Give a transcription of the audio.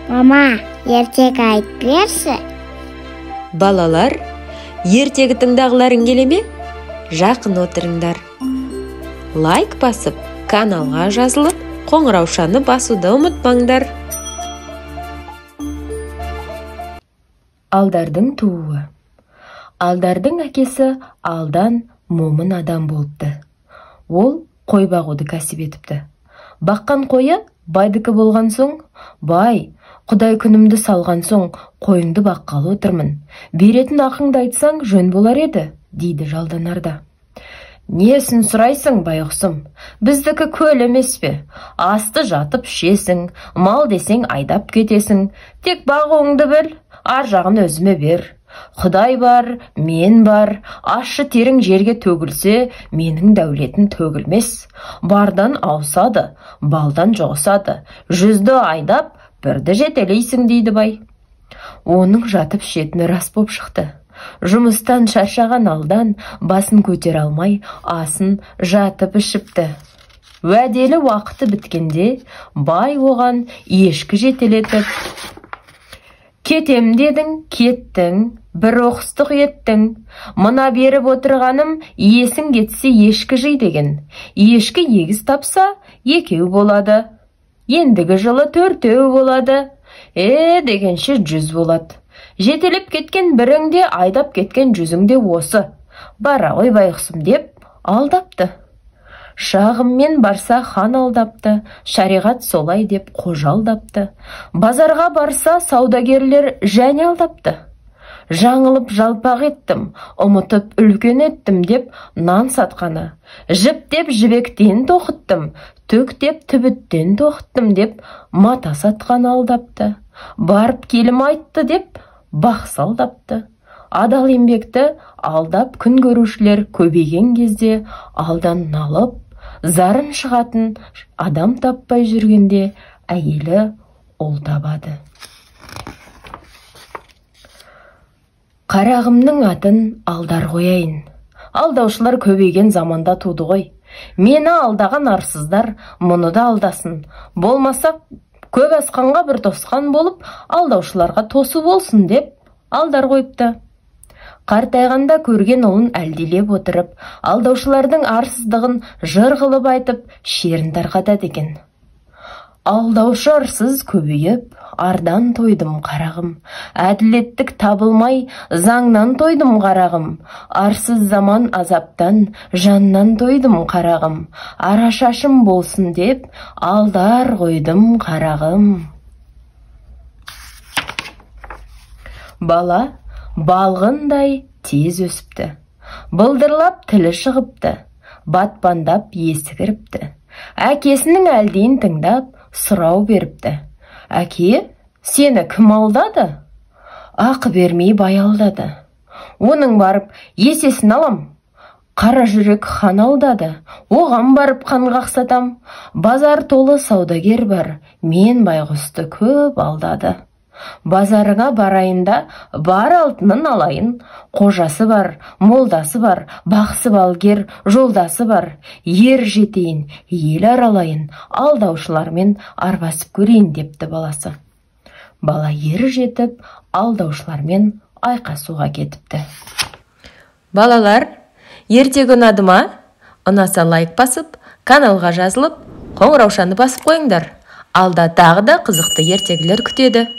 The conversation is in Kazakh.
Мама, ертегі айтып берші. Балалар, ертегі тыңдағыларың келе ме? Жақын отырыңдар. Лайк басып, каналға жазылып, қоңыраушаны басуды ұмытпаңдар. Алдардың туы. Алдардың әкесі Алдан момын адам болыпты. Ол қой бағуды кәсіп етіпті. Баққан қойы байдікі болған соң, бай, Құдай күнімді салған соң, қойыңды баққалы отырмын. Беретін ақыңды айтсаң, жөн болар еді, дейді жалданарда. Несін сұрайсың, байғұсым? Біздікі көл емес пе? Асты жатып ішесің, мал десең айдап кетесің. Тек бағуыңды біл, ар жағын өзіме бер. Құдай бар, мен бар, ащы терің жерге төгілсе, менің дәулетім төгілмес. Бардан аусады, балдан жоғысады, жүзді айдап, бірді жетелейсің, дейді бай. Оның жатып ішетіні рас боп шықты. Жұмыстан шаршаған Алдан басын көтер алмай, асын жатып ішіпті. Уәделі уақыты біткенде, бай оған ешкі жетелетіп: кетем дедің, кеттің, бір оқыстық еттің. Мына беріп отырғаным, есің кетсе ешкі жей деген. Ешкі егіз тапса, екеу болады. Ендігі жылы 4 болады. Дегенше 100 болады. Жетелеп кеткен біріңде, айдап кеткен 100-іңде осы. Бара ғой байғұсым деп алдапты. Шағыммен барса хан алдапты, шариғат солай деп қожа алдапты. Базарға барса саудагерлер және алдапты. Жаңылып жалпақ еттім, ұмытып үлкен еттім деп нан сатқаны. Жіп деп жібектен тоқыттым, түк деп түбіттен тоқыттым деп мата сатқан алдапты. Барып келім айтты деп бақсы алдапты. Адал еңбекті алдап күн көрушілер көбейген кезде Алдан налып, зарын шығатын адам таппай жүргенде әйелі ұл табады. Қарағымның атын алдар қояйын. Алдаушылар көбейген заманда туды ғой. Мені алдаған арсыздар мұны да алдасын. Болмаса көп асқанға бір тосқан болып, алдаушыларға тосы болсын деп алдар қойыпты. Қартайғанда көрген ұлын әлдилеп отырып, алдаушылардың арсыздығын жыр қылып айтып, шерін тарқатады екен. Алдаушы арсыз көбейіп, ардан тойдым қарағым. Әділеттік табылмай, заңнан тойдым қарағым. Арсыз заман азаптан, жаннан тойдым қарағым. Арашашым болсын деп, алдар қойдым қарағым. Бала балғындай тез өсіпті. Бұлдырлап тілі шығыпты. Батпандап есі кіріпті. Әкесінің әлдейін тыңдап, сұрау беріпті. Әке, сені кім алдады? Ақы бермей бай алдады. Оның барып есесін алам. Қара жүрек хан алдады. Оған барып қан қақсатам. Базар толы саудагер бар. Мен байғұсты көп алдады. Базарыңа барайында бар алтынын алайын. Қожасы бар, молдасы бар, бақсы балгер, жолдасы бар. Ер жетейін, ел аралайын, алдаушылармен арбасып көрейін, депті баласы. Бала ер жетіп, алдаушылармен айқасуға кетіпті. Балалар, ертегі ұнады ма? Ұнаса лайк басып, каналға жазылып, қоңыраушаны басып қойыңдар. Алда тағы да қызықты ертегілер күтеді.